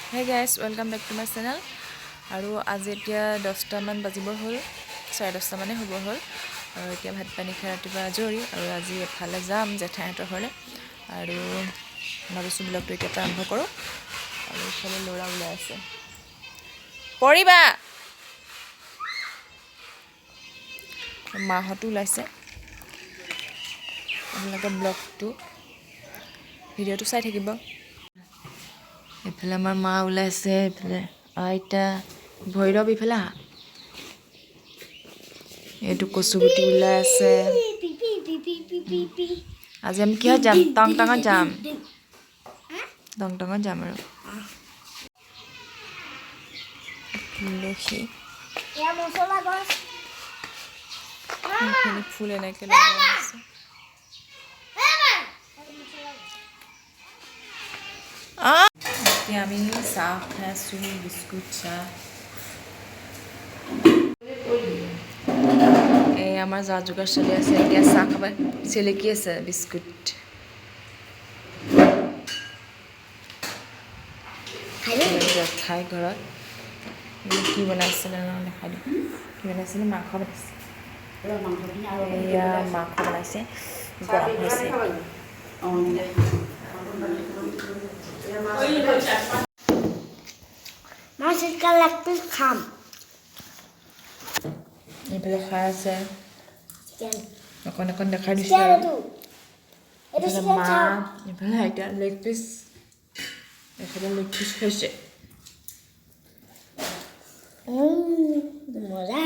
Hey guys, welcome back to my channel. আৰু আজি এতিয়া 10টা মান বাজিবৰ হ'ল 10:30 মানে হ'ব হ'ল আৰু এতিয়া ভাত পানী খাই ৰাতিপুৱা আজৰি আৰু আজি এফালে যাম জেঠাইহঁতৰ ঘৰলে আৰু ভাবিছোঁ ব্লগটো এতিয়া আৰম্ভ কৰোঁ আৰু এফালে ল'ৰা ওলাই আছে পৰিবা মাহঁতো ওলাইছে আপোনালোকে ব্লগটো ভিডিঅ'টো চাই থাকিব এফালে আমাৰ মা ওলাইছে এফালে আইতা ভৈৰৱ ইফালে আহা এইটো কচুগুটি ওলাই আছে আজি আমি কিয় যাম টংটঙত যাম আৰু দেখি ফুল এনেকৈ লগাই আছে এতিয়া আমি চাহ খাইছোঁ বিস্কুট চাহ এই আমাৰ যা যোগাৰ চলি আছে এতিয়া চাহ খাব চেলেকি আছে বিস্কুট খাই ঘৰত কি বনাইছিলে দেখাই দিম কি বনাইছিলে মাংস বনাইছে এয়া মাংস বনাইছে গৰম হৈছে খাম এইফালে খাই আছে অকণ অকণ দেখাই দিছোঁ এইফালে মা এইফালে আইতা লেগ পিচ এইফালে লেগ পিচ খাইছে মজা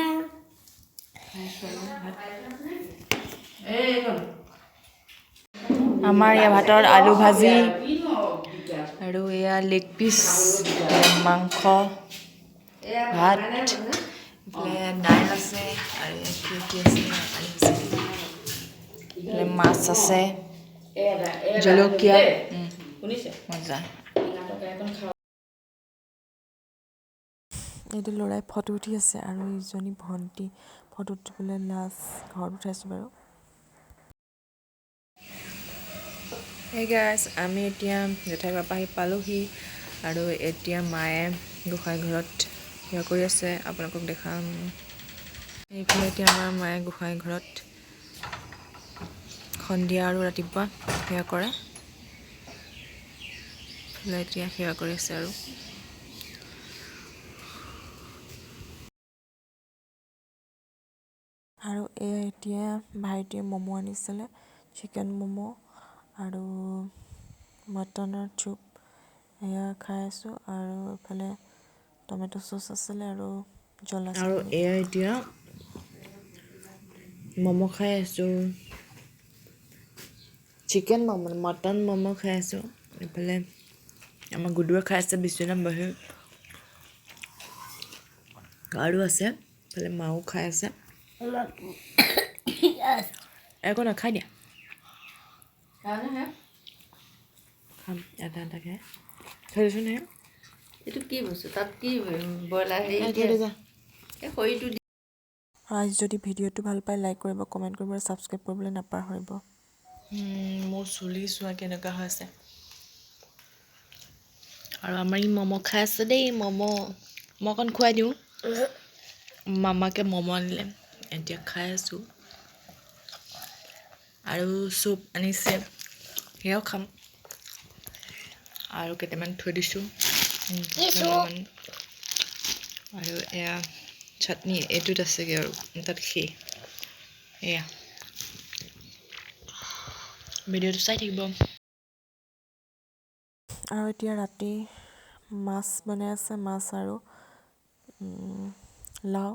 আমাৰ ইয়াৰ ভাতৰ আলু ভাজি আৰু এয়া লেগ পিচ মাংস ভাত এইফালে দাইল আছে আৰু কি আছে এইফালে মাছ আছে জলকীয়া মজা এইটো ল'ৰাই ফটো উঠি আছে আৰু ইজনী ভণ্টি ফটো উঠিবলৈ লাষ্ট ঘৰত উঠাইছোঁ বাৰু Hey guys, আমি এতিয়া জেঠাই ঘৰৰ পৰা আহি পালোহি আৰু এতিয়া মায়ে গোসাঁই ঘৰত সেৱা কৰি আছে আপোনালোকক দেখাম এইফালে এতিয়া আমাৰ মায়ে গোসাঁই ঘৰত সন্ধিয়া আৰু ৰাতিপুৱা সেৱা কৰে এতিয়া সেৱা কৰি আছে আৰু এতিয়া ভাইটিয়ে ম'ম' আনিছিলে চিকেন ম'ম' আৰু মটনৰ চুপ এয়া খাই আছোঁ আৰু এইফালে টমেটো চচ আছিলে আৰু জ্বলা আৰু এয়া এতিয়া ম'ম' খাই আছোঁ চিকেন ম'ম' মটন ম'ম' খাই আছোঁ এইফালে আমাৰ গুডুৱে খাই আছে বিচনা বহি আৰু আছে এইফালে মাও খাই আছে একো নাখাই দিয়া খাম এটা এটাকৈ থৈ দিছোন হে এইটো কি বস্তু তাত কি ব্ৰইলাৰ আজি যদি ভিডিঅ'টো ভাল পায় লাইক কৰিব কমেণ্ট কৰিব আৰু ছাবস্ক্ৰাইব কৰিবলৈ নাপাহৰিব মোৰ চুলি চোৱা কেনেকুৱা হৈ আছে আৰু আমাৰ ই ম'ম' খাই আছে দেই ম'ম' মই অকণ খুৱাই দিওঁ মামাকে ম'ম' আনিলে এতিয়া খাই আছোঁ আৰু চুপ আনিছে সেয়াও খাম আৰু কেইটামান থৈ দিছোঁ আৰু এয়া চাটনি এইটোত আছেগৈ আৰু তাত সেই এয়া ভিডিঅ'টো চাই থাকিব আৰু এতিয়া ৰাতি মাছ বনাই আছে মাছ আৰু লাও